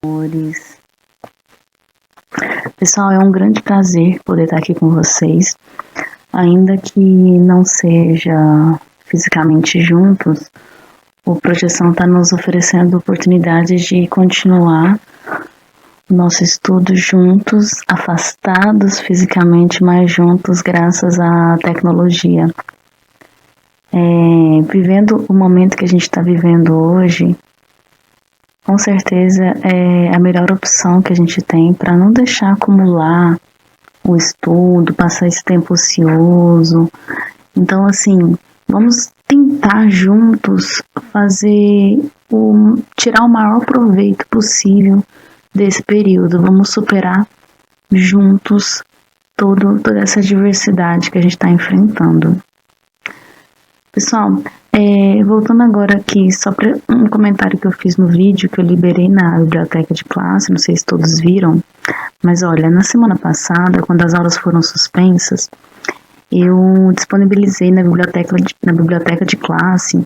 amores. Pessoal, é um grande prazer poder estar aqui com vocês, ainda que não seja fisicamente juntos. O Projeção está nos oferecendo oportunidades de continuar o nosso estudo juntos, afastados fisicamente, mas juntos graças à tecnologia. Vivendo o momento que a gente está vivendo hoje, com certeza é a melhor opção que a gente tem para não deixar acumular o estudo, passar esse tempo ocioso. Então, assim, vamos tentar juntos tirar o maior proveito possível desse período. Vamos superar juntos toda essa diversidade que a gente está enfrentando. Pessoal, voltando agora aqui, só para um comentário que eu fiz no vídeo que eu liberei na biblioteca de classe, não sei se todos viram, mas olha, na semana passada, quando as aulas foram suspensas, eu disponibilizei na biblioteca de classe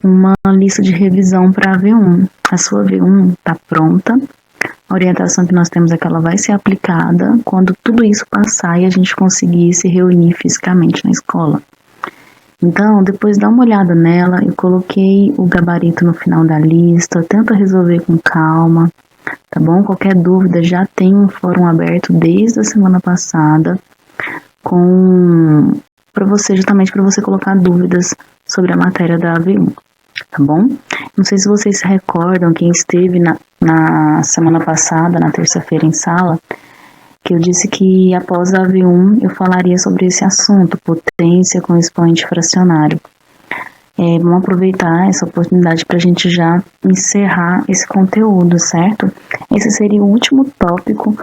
uma lista de revisão para a V1. A sua V1 está pronta, a orientação que nós temos é que ela vai ser aplicada quando tudo isso passar e a gente conseguir se reunir fisicamente na escola. Então, depois dá uma olhada nela, eu coloquei o gabarito no final da lista, tenta resolver com calma, tá bom? Qualquer dúvida, já tem um fórum aberto desde a semana passada, justamente para você colocar dúvidas sobre a matéria da AV1, tá bom? Não sei se vocês se recordam, quem esteve na semana passada, na terça-feira em sala, que eu disse que após a AV1 eu falaria sobre esse assunto, potência com expoente fracionário. Vamos aproveitar essa oportunidade para a gente já encerrar esse conteúdo, certo? Esse seria o último tópico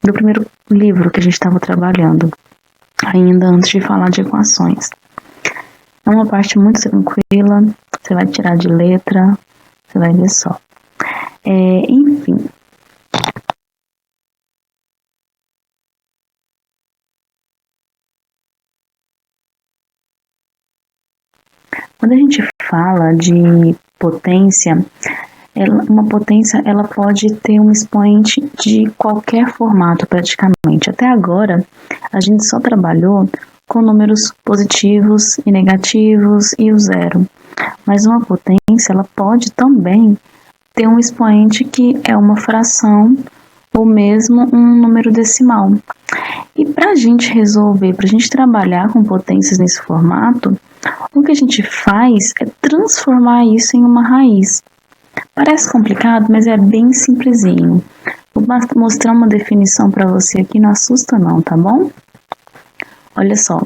do primeiro livro que a gente estava trabalhando, ainda antes de falar de equações. É uma parte muito tranquila, você vai tirar de letra, você vai ver só. Enfim. Quando a gente fala de potência, uma potência ela pode ter um expoente de qualquer formato praticamente. Até agora, a gente só trabalhou com números positivos e negativos e o zero. Mas uma potência ela pode também ter um expoente que é uma fração ou mesmo um número decimal. E para a gente resolver, para a gente trabalhar com potências nesse formato, o que a gente faz é transformar isso em uma raiz. Parece complicado, mas é bem simplesinho. Vou mostrar uma definição para você aqui, não assusta não, tá bom? Olha só,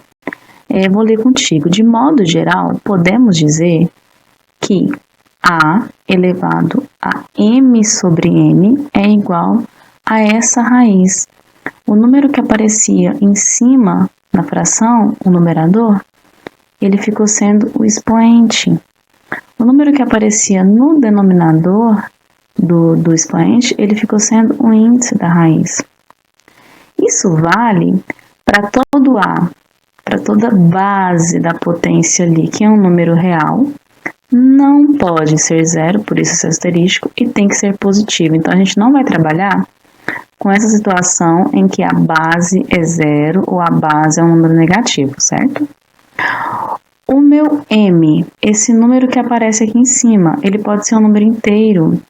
vou ler contigo. De modo geral, podemos dizer que A elevado a m sobre n é igual a essa raiz. O número que aparecia em cima na fração, o numerador, ele ficou sendo o expoente. O número que aparecia no denominador do expoente, ele ficou sendo o índice da raiz. Isso vale para todo A, para toda base da potência ali, que é um número real, não pode ser zero, por isso esse asterisco, e tem que ser positivo. Então, a gente não vai trabalhar com essa situação em que a base é zero ou a base é um número negativo, certo? O meu m, esse número que aparece aqui em cima, ele pode ser um número inteiro,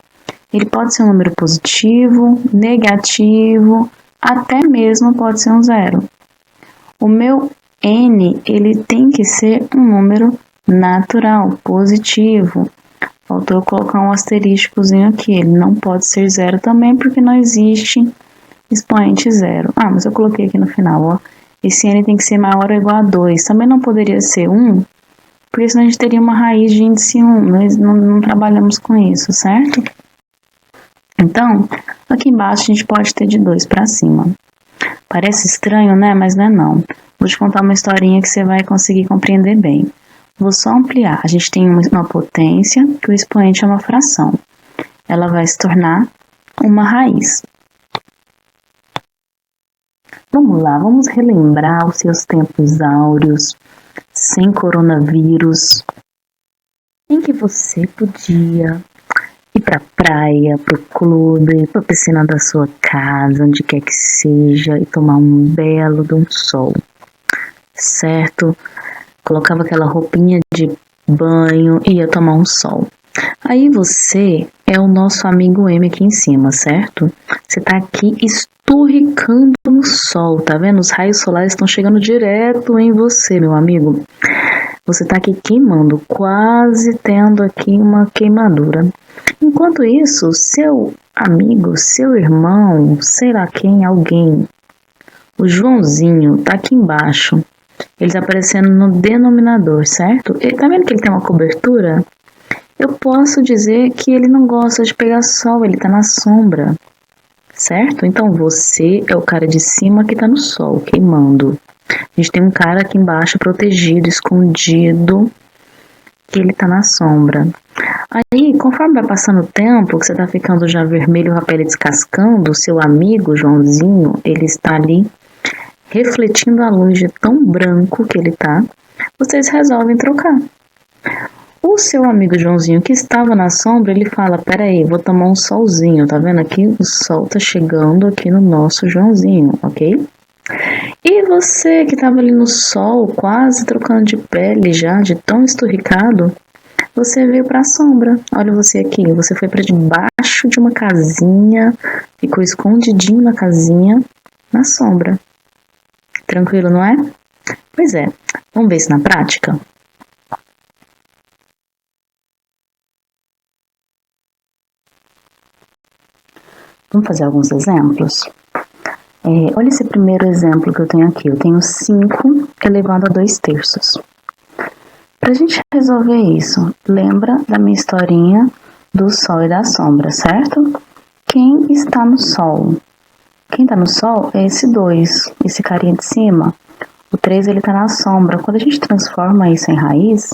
ele pode ser um número positivo, negativo, até mesmo pode ser um zero. O meu n, ele tem que ser um número natural, positivo. Faltou eu colocar um asterísticozinho aqui, ele não pode ser zero também, porque não existe expoente zero. Mas eu coloquei aqui no final, ó. Esse n tem que ser maior ou igual a 2. Também não poderia ser 1, porque senão a gente teria uma raiz de índice 1. Nós não trabalhamos com isso, certo? Então, aqui embaixo a gente pode ter de 2 para cima. Parece estranho, né? Mas não é não. Vou te contar uma historinha que você vai conseguir compreender bem. Vou só ampliar. A gente tem uma potência, que o expoente é uma fração. Ela vai se tornar uma raiz. Vamos lá, vamos relembrar os seus tempos áureos, sem coronavírus, em que você podia ir pra praia, pro clube, pra piscina da sua casa, onde quer que seja, e tomar um belo de um sol, certo? Colocava aquela roupinha de banho e ia tomar um sol. Aí você é o nosso amigo M aqui em cima, certo? Você tá aqui esturricando no sol, tá vendo? Os raios solares estão chegando direto em você, meu amigo. Você tá aqui queimando, quase tendo aqui uma queimadura. Enquanto isso, seu amigo, seu irmão, sei lá quem, alguém, o Joãozinho, tá aqui embaixo. Ele tá aparecendo no denominador, certo? Ele tá vendo que ele tem uma cobertura? Eu posso dizer que ele não gosta de pegar sol, ele tá na sombra, certo? Então você é o cara de cima que tá no sol, queimando. A gente tem um cara aqui embaixo protegido, escondido, que ele tá na sombra. Aí, conforme vai passando o tempo, que você tá ficando já vermelho, a pele descascando, o seu amigo, Joãozinho, ele está ali refletindo a luz de tão branco que ele tá, vocês resolvem trocar. O seu amigo Joãozinho que estava na sombra, ele fala, peraí, vou tomar um solzinho, tá vendo aqui? O sol tá chegando aqui no nosso Joãozinho, ok? E você que estava ali no sol, quase trocando de pele já, de tão esturricado, você veio para a sombra. Olha você aqui, você foi para debaixo de uma casinha, ficou escondidinho na casinha, na sombra. Tranquilo, não é? Pois é, vamos ver isso na prática? Vamos fazer alguns exemplos? Olha esse primeiro exemplo que eu tenho aqui. Eu tenho 5 elevado a 2/3. Para a gente resolver isso, lembra da minha historinha do sol e da sombra, certo? Quem está no sol? Quem está no sol é esse 2, esse carinha de cima. O 3 ele está na sombra. Quando a gente transforma isso em raiz,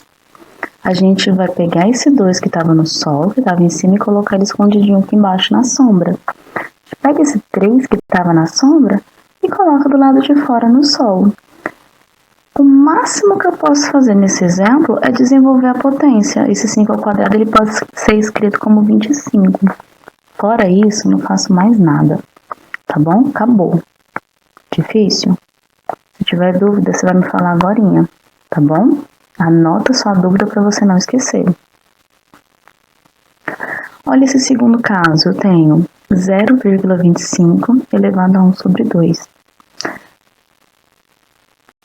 a gente vai pegar esse 2 que estava no sol, que estava em cima, e colocar ele escondidinho aqui embaixo na sombra. Pega esse 3 que estava na sombra e coloca do lado de fora no sol. O máximo que eu posso fazer nesse exemplo é desenvolver a potência. Esse 5 ao quadrado ele pode ser escrito como 25. Fora isso, não faço mais nada. Tá bom? Acabou. Difícil? Se tiver dúvida, você vai me falar agorinha. Tá bom? Anota sua dúvida para você não esquecer. Olha esse segundo caso. Eu tenho 0,25 elevado a 1/2.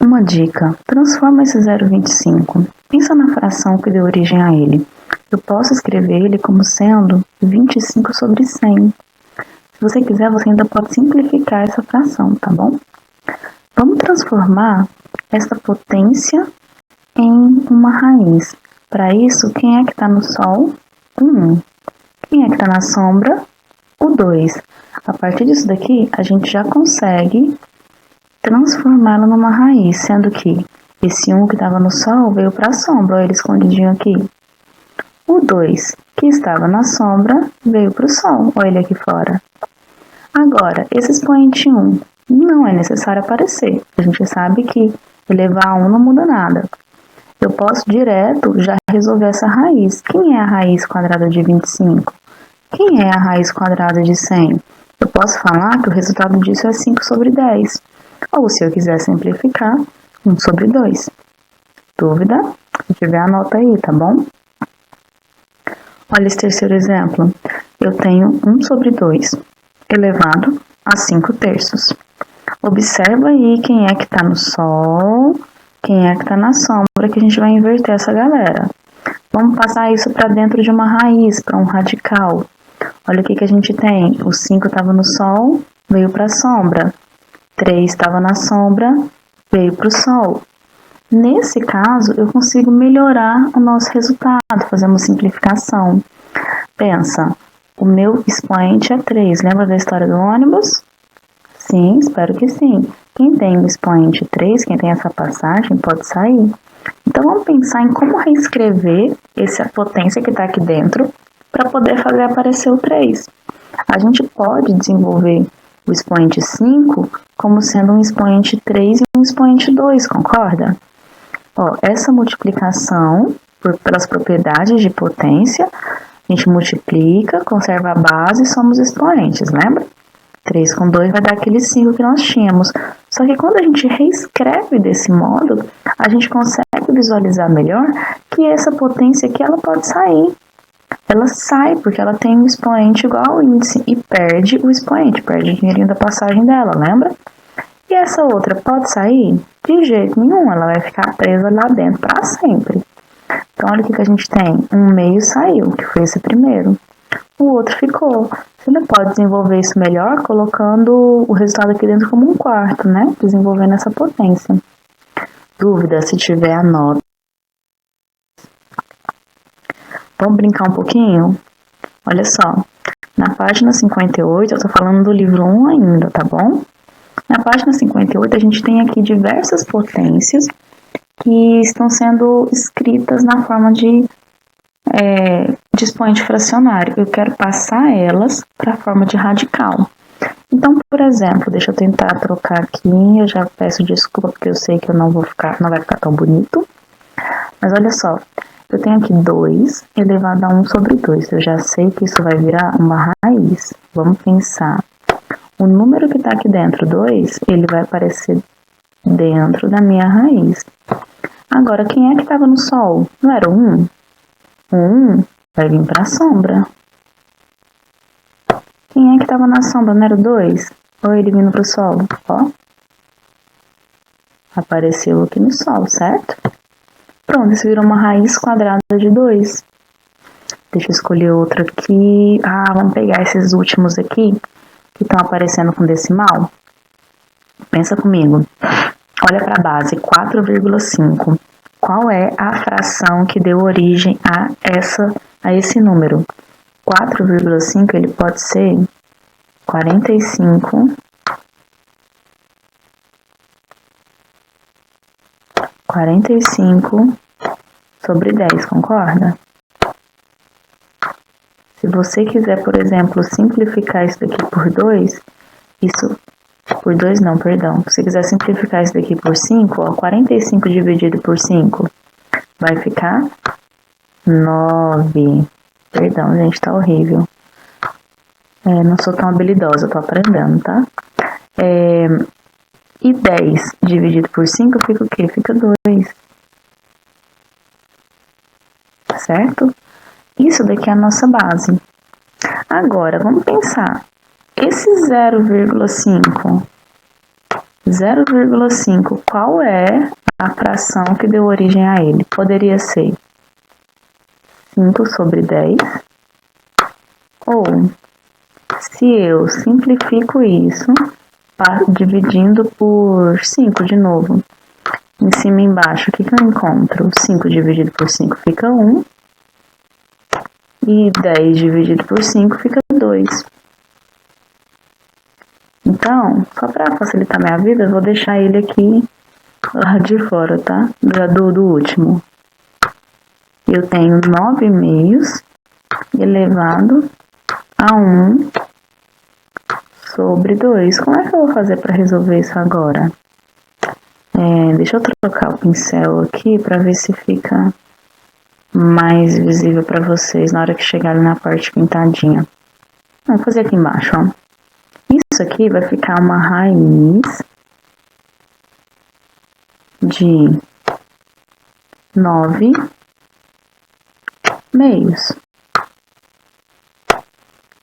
Uma dica, transforma esse 0,25. Pensa na fração que deu origem a ele. Eu posso escrever ele como sendo 25/100. Se você quiser, você ainda pode simplificar essa fração, tá bom? Vamos transformar essa potência em uma raiz. Para isso, quem é que está no sol? O 1. Quem é que está na sombra? O 2. A partir disso daqui, a gente já consegue transformá-lo numa raiz, sendo que esse 1 que estava no sol veio para a sombra, olha ele escondidinho aqui. O 2 que estava na sombra veio para o sol, olha ele aqui fora. Agora, esse expoente 1 não é necessário aparecer, a gente sabe que elevar a 1 não muda nada. Eu posso direto já resolver essa raiz. Quem é a raiz quadrada de 25? Quem é a raiz quadrada de 100? Eu posso falar que o resultado disso é 5/10. Ou, se eu quiser simplificar, 1/2. Dúvida? Se tiver, anota aí, tá bom? Olha esse terceiro exemplo. Eu tenho 1/2 elevado a 5/3. Observa aí quem é que está no sol, quem é que está na sombra, que a gente vai inverter essa galera. Vamos passar isso para dentro de uma raiz, para um radical. Olha o que a gente tem. O 5 estava no sol, veio para a sombra. 3 estava na sombra, veio para o sol. Nesse caso, eu consigo melhorar o nosso resultado, fazer uma simplificação. Pensa, o meu expoente é 3. Lembra da história do ônibus? Sim, espero que sim. Quem tem o expoente 3, quem tem essa passagem, pode sair. Então, vamos pensar em como reescrever essa potência que está aqui dentro para poder fazer aparecer o 3. A gente pode desenvolver o expoente 5 como sendo um expoente 3 e um expoente 2, concorda? Essa multiplicação pelas propriedades de potência A gente multiplica, conserva a base e somos expoentes, lembra? 3 com 2 vai dar aquele 5 que nós tínhamos. Só que quando a gente reescreve desse modo, a gente consegue visualizar melhor que essa potência aqui ela pode sair. Ela sai porque ela tem um expoente igual ao índice e perde o expoente, perde o dinheirinho da passagem dela, lembra? E essa outra pode sair? De jeito nenhum, ela vai ficar presa lá dentro para sempre. Então, olha o que a gente tem. Um meio saiu, que foi esse primeiro. O outro ficou. Você não pode desenvolver isso melhor colocando o resultado aqui dentro como um quarto, né? Desenvolvendo essa potência. Dúvida? Se tiver, anota. Vamos brincar um pouquinho? Olha só. Na página 58, eu tô falando do livro 1 ainda, tá bom? Na página 58, a gente tem aqui diversas potências que estão sendo escritas na forma de expoente fracionário. Eu quero passar elas para a forma de radical. Então, por exemplo, deixa eu tentar trocar aqui. Eu já peço desculpa porque eu sei que eu não vai ficar tão bonito. Mas olha só, eu tenho aqui 2 elevado a 1 sobre 2. Eu já sei que isso vai virar uma raiz. Vamos pensar. O número que está aqui dentro, 2, ele vai aparecer dentro da minha raiz. Agora, quem é que estava no sol? Não era o 1? O 1 vai vir para a sombra. Quem é que estava na sombra? Não era o 2? Ou ele vindo para o sol? Ó. Apareceu aqui no sol, certo? Pronto, isso virou uma raiz quadrada de 2. Deixa eu escolher outra aqui. Vamos pegar esses últimos aqui, que estão aparecendo com decimal. Pensa comigo. Olha para a base, 4,5. Qual é a fração que deu origem a esse número? 4,5 ele pode ser 45 sobre 10, concorda? Se você quiser, por exemplo, simplificar isso daqui por 2, por 2 não, perdão. Se você quiser simplificar isso daqui por 5, ó, 45 dividido por 5 vai ficar 9. Perdão, gente, tá horrível. Não sou tão habilidosa, tô aprendendo, tá? E 10 dividido por 5 fica o quê? Fica 2. Certo? Isso daqui é a nossa base. Agora, vamos pensar. Esse 0,5, qual é a fração que deu origem a ele? Poderia ser 5 sobre 10, ou se eu simplifico isso, dividindo por 5 de novo, em cima e embaixo, o que eu encontro? 5 dividido por 5 fica 1, e 10 dividido por 5 fica 2. Então, só para facilitar minha vida, eu vou deixar ele aqui lá de fora, tá? Do último. Eu tenho 9 meios elevado a 1 sobre 2. Como é que eu vou fazer para resolver isso agora? Deixa eu trocar o pincel aqui para ver se fica mais visível para vocês na hora que chegarem na parte pintadinha. Vamos fazer aqui embaixo, ó. Isso aqui vai ficar uma raiz de 9 meios.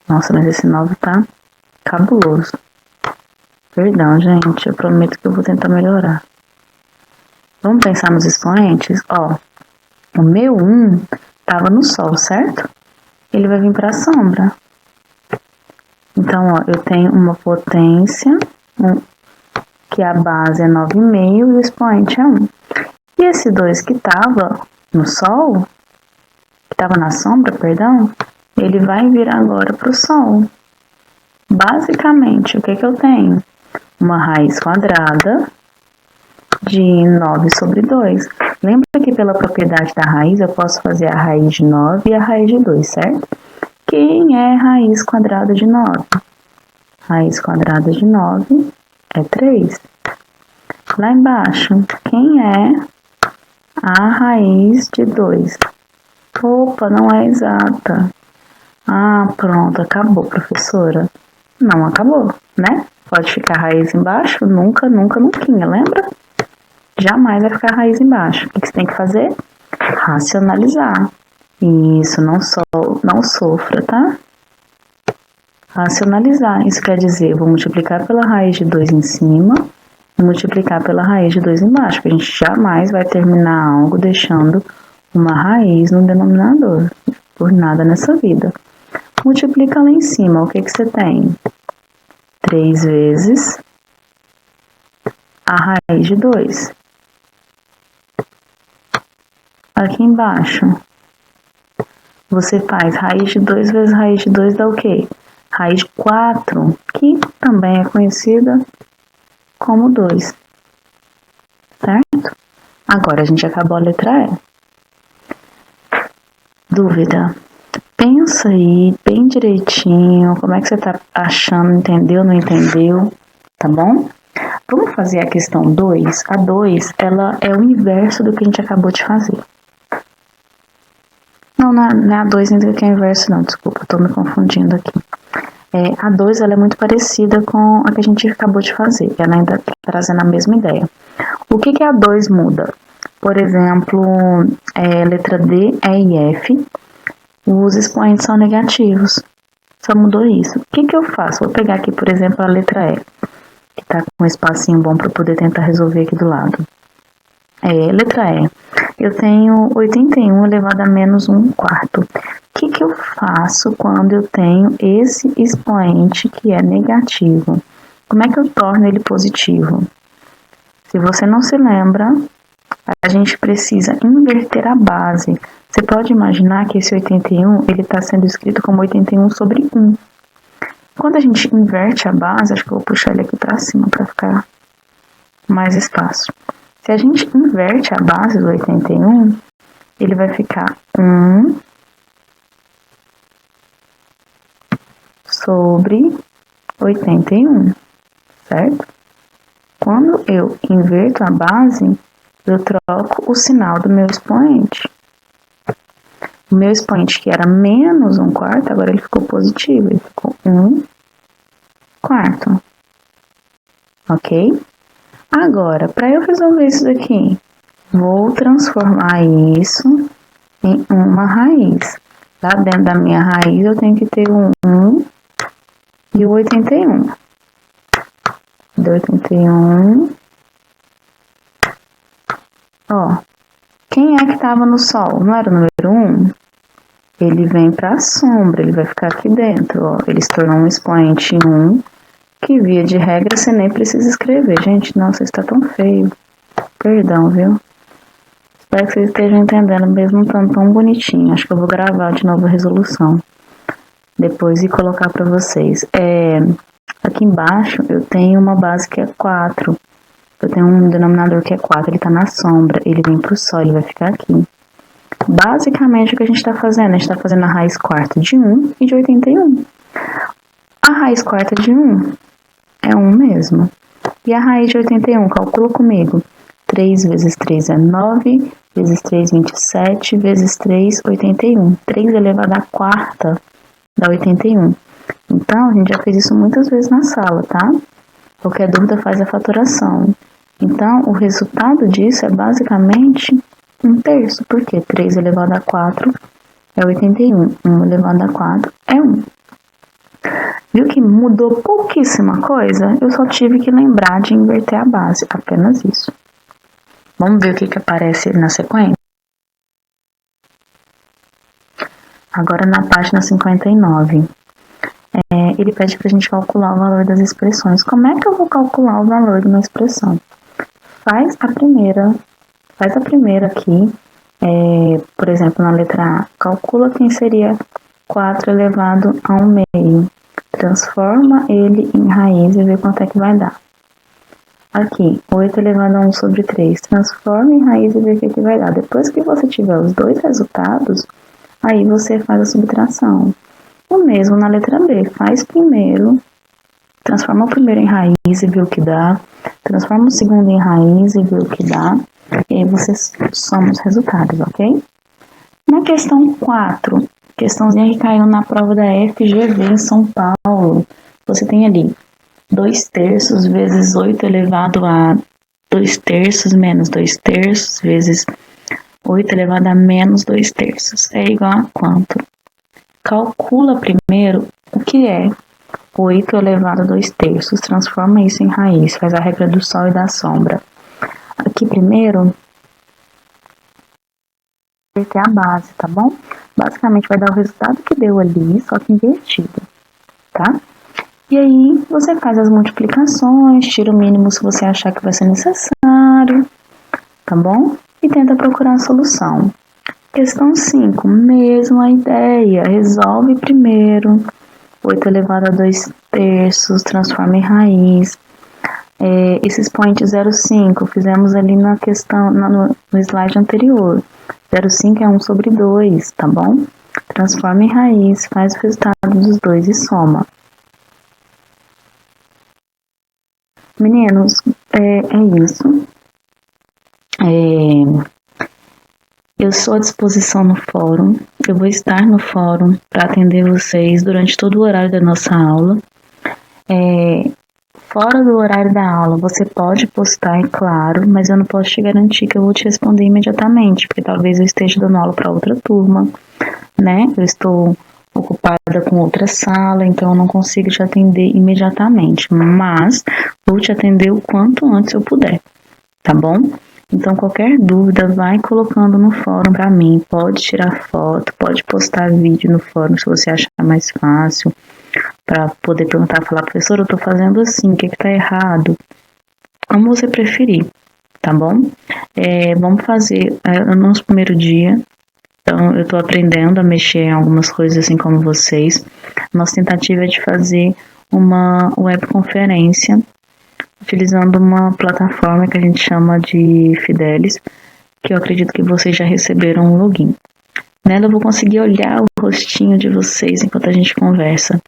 Nossa, mas esse 9 tá cabuloso. Perdão, gente, eu prometo que eu vou tentar melhorar. Vamos pensar nos expoentes? Ó, o meu 1 tava no sol, certo? Ele vai vir para a sombra. Então, ó, eu tenho uma potência, que a base é 9,5 e o expoente é 1. E esse 2 que estava no sol, que estava na sombra, perdão, ele vai vir agora para o sol. Basicamente, o que eu tenho? Uma raiz quadrada de 9 sobre 2. Lembra que pela propriedade da raiz eu posso fazer a raiz de 9 e a raiz de 2, certo? Quem é raiz quadrada de 9? Raiz quadrada de 9 é 3. Lá embaixo, quem é a raiz de 2? Opa, não é exata. Ah, pronto, acabou, professora. Não acabou, né? Pode ficar raiz embaixo? Nunca, nunca, nunca, lembra? Jamais vai ficar raiz embaixo. O que você tem que fazer? Racionalizar. Isso, não sofra, tá? Racionalizar. Isso quer dizer, vou multiplicar pela raiz de 2 em cima e multiplicar pela raiz de 2 embaixo, porque a gente jamais vai terminar algo deixando uma raiz no denominador. Por nada nessa vida. Multiplica lá em cima, o que você tem? 3 vezes a raiz de 2. Aqui embaixo, você faz raiz de 2 vezes raiz de 2 dá o quê? Raiz de 4, que também é conhecida como 2. Certo? Agora a gente acabou a letra E. Dúvida? Pensa aí bem direitinho, como é que você tá achando, entendeu, não entendeu, tá bom? Vamos fazer a questão 2. A 2, ela é o inverso do que a gente acabou de fazer. Não é a 2 ainda que é o inverso não, desculpa, tô me confundindo aqui. A 2, ela é muito parecida com a que a gente acabou de fazer, ela ainda tá trazendo a mesma ideia. O que a 2 muda? Por exemplo, letra D, E e F, os expoentes são negativos. Só mudou isso. O que eu faço? Vou pegar aqui, por exemplo, a letra E, que tá com um espacinho bom para poder tentar resolver aqui do lado. Letra E. Eu tenho 81 elevado a menos 1/4. O que eu faço quando eu tenho esse expoente que é negativo? Como é que eu torno ele positivo? Se você não se lembra, a gente precisa inverter a base. Você pode imaginar que esse 81 ele está sendo escrito como 81 sobre 1. Quando a gente inverte a base, acho que eu vou puxar ele aqui para cima para ficar mais espaço. Se a gente inverte a base do 81, ele vai ficar 1 sobre 81, certo? Quando eu inverto a base, eu troco o sinal do meu expoente. O meu expoente, que era menos 1/4, agora ele ficou positivo, ele ficou 1/4. Ok? Agora, para eu resolver isso daqui, vou transformar isso em uma raiz. Lá dentro da minha raiz eu tenho que ter o 1 e o 81. Deu 81. Ó, quem é que estava no sol? Não era o número 1? Ele vem para a sombra, ele vai ficar aqui dentro, ó. Ele se tornou um expoente 1, que via de regra você nem precisa escrever. Gente, nossa, está tão feio. Perdão, viu? Espero que vocês estejam entendendo, mesmo estando tão bonitinho. Acho que eu vou gravar de novo a resolução depois e colocar para vocês. Aqui embaixo eu tenho uma base que é 4. Eu tenho um denominador que é 4, ele está na sombra, ele vem para o sol, ele vai ficar aqui. Basicamente o que a gente está fazendo? A gente está fazendo a raiz quarta de 1 e de 81. A raiz quarta de 1 é 1 mesmo. E a raiz de 81, calcula comigo. 3 vezes 3 é 9, vezes 3, 27, vezes 3, 81. 3 elevado à quarta dá 81. Então, a gente já fez isso muitas vezes na sala, tá? Qualquer dúvida faz a fatoração. Então, o resultado disso é basicamente 1/3, porque 3 elevado a 4 é 81, 1 elevado a 4 é 1. Viu que mudou pouquíssima coisa? Eu só tive que lembrar de inverter a base, apenas isso. Vamos ver o que aparece na sequência? Agora na página 59. Ele pede para a gente calcular o valor das expressões. Como é que eu vou calcular o valor de uma expressão? Faz a primeira aqui, por exemplo, na letra A. Calcula quem seria 4 elevado a 1/2. Transforma ele em raiz e vê quanto é que vai dar. Aqui, 8 elevado a 1 sobre 3. Transforma em raiz e vê o que vai dar. Depois que você tiver os dois resultados, aí você faz a subtração. O mesmo na letra B. Faz primeiro, transforma o primeiro em raiz e vê o que dá. Transforma o segundo em raiz e vê o que dá. E aí você soma os resultados, ok? Na questão 4, questãozinha que caiu na prova da FGV em São Paulo. Você tem ali 2/3 vezes 8 elevado a 2/3 menos 2/3 vezes 8 elevado a menos 2/3 é igual a quanto? Calcula primeiro o que é 8 elevado a 2/3. Transforma isso em raiz. Faz a regra do sol e da sombra. Aqui primeiro vai ter a base, tá bom? Basicamente vai dar o resultado que deu ali, só que invertido, tá? E aí você faz as multiplicações, tira o mínimo se você achar que vai ser necessário, tá bom? E tenta procurar a solução. Questão 5, mesma ideia. Resolve primeiro 8 elevado a 2/3, transforma em raiz. Esse expoente 0,5 fizemos ali na questão, no slide anterior. 0,5 é 1/2, tá bom? Transforma em raiz, faz o resultado dos dois e soma. Meninos, é isso. Eu sou à disposição no fórum. Eu vou estar no fórum para atender vocês durante todo o horário da nossa aula. Fora do horário da aula, você pode postar, é claro, mas eu não posso te garantir que eu vou te responder imediatamente, porque talvez eu esteja dando aula para outra turma, né? Eu estou ocupada com outra sala, então eu não consigo te atender imediatamente, mas vou te atender o quanto antes eu puder, tá bom? Então, qualquer dúvida, vai colocando no fórum para mim. Pode tirar foto, pode postar vídeo no fórum se você achar mais fácil, para poder perguntar, falar, professor, eu tô fazendo assim, o que tá errado? Como você preferir, tá bom? Vamos fazer no nosso primeiro dia. Então, eu tô aprendendo a mexer em algumas coisas assim como vocês. Nossa tentativa é de fazer uma webconferência utilizando uma plataforma que a gente chama de Fidelis, que eu acredito que vocês já receberam um login. Nela eu vou conseguir olhar o rostinho de vocês enquanto a gente conversa,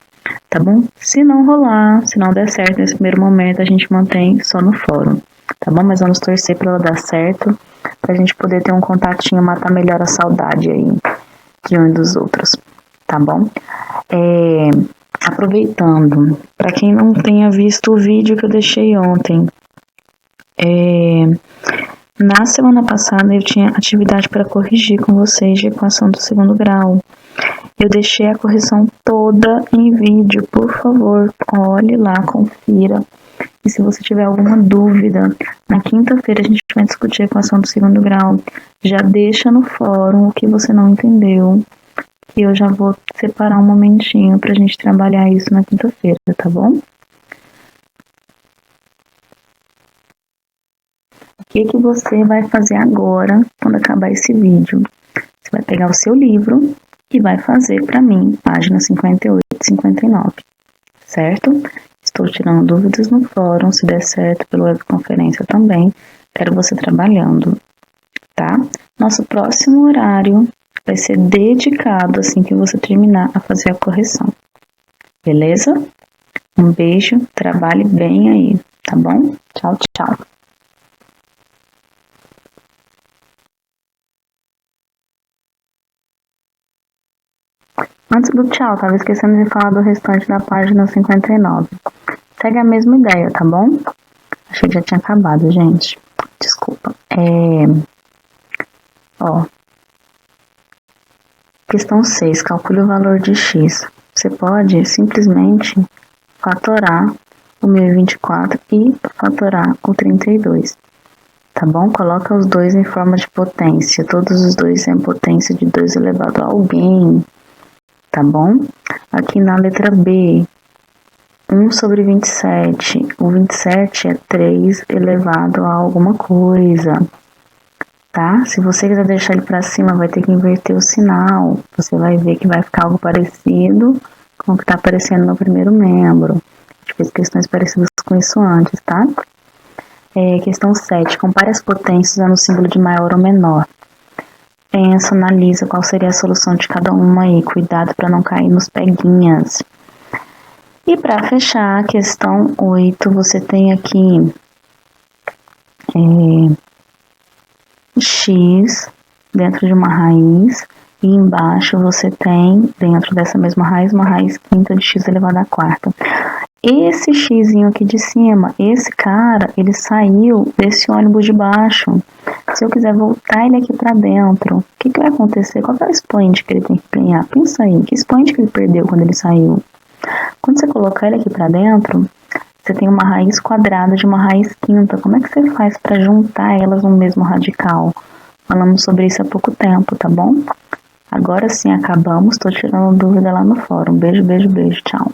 tá bom? Se não rolar, se não der certo nesse primeiro momento, a gente mantém só no fórum, tá bom? Mas vamos torcer para ela dar certo, pra gente poder ter um contatinho, matar melhor a saudade aí de um e dos outros, tá bom? Aproveitando, para quem não tenha visto o vídeo que eu deixei ontem, na semana passada eu tinha atividade para corrigir com vocês de equação do segundo grau. Eu deixei a correção toda em vídeo, por favor, olhe lá, confira. E se você tiver alguma dúvida, na quinta-feira a gente vai discutir a equação do segundo grau. Já deixa no fórum o que você não entendeu, que eu já vou separar um momentinho pra gente trabalhar isso na quinta-feira, tá bom? O que você vai fazer agora, quando acabar esse vídeo? Você vai pegar o seu livro e vai fazer pra mim, página 58 e 59, certo? Estou tirando dúvidas no fórum, se der certo pela webconferência também, quero você trabalhando, tá? Nosso próximo horário vai ser dedicado assim que você terminar a fazer a correção, beleza? Um beijo, trabalhe bem aí, tá bom? Tchau, tchau. Antes do tchau, tava esquecendo de falar do restante da página 59. Segue a mesma ideia, tá bom? Achei que já tinha acabado, gente. Desculpa. Questão 6. Calcule o valor de x. Você pode simplesmente fatorar o 1024 e fatorar o 32. Tá bom? Coloca os dois em forma de potência. Todos os dois em potência de 2 elevado a alguém. Tá bom? Aqui na letra B, 1/27. O 27 é 3 elevado a alguma coisa. Tá? Se você quiser deixar ele para cima, vai ter que inverter o sinal. Você vai ver que vai ficar algo parecido com o que está aparecendo no primeiro membro. A gente fez questões parecidas com isso antes, tá? Questão 7. Compare as potências no símbolo de maior ou menor. Pensa, analisa qual seria a solução de cada uma aí. Cuidado para não cair nos peguinhas. E para fechar, a questão 8, você tem aqui x dentro de uma raiz e embaixo você tem, dentro dessa mesma raiz, uma raiz quinta de x elevado à quarta. Esse xzinho aqui de cima, esse cara, ele saiu desse ônibus de baixo. Se eu quiser voltar ele aqui pra dentro, o que vai acontecer? Qual é o expoente que ele tem que ganhar? Pensa aí, que expoente que ele perdeu quando ele saiu? Quando você colocar ele aqui pra dentro, você tem uma raiz quadrada de uma raiz quinta. Como é que você faz para juntar elas no mesmo radical? Falamos sobre isso há pouco tempo, tá bom? Agora sim, acabamos. Tô tirando dúvida lá no fórum. Beijo, beijo, beijo. Tchau.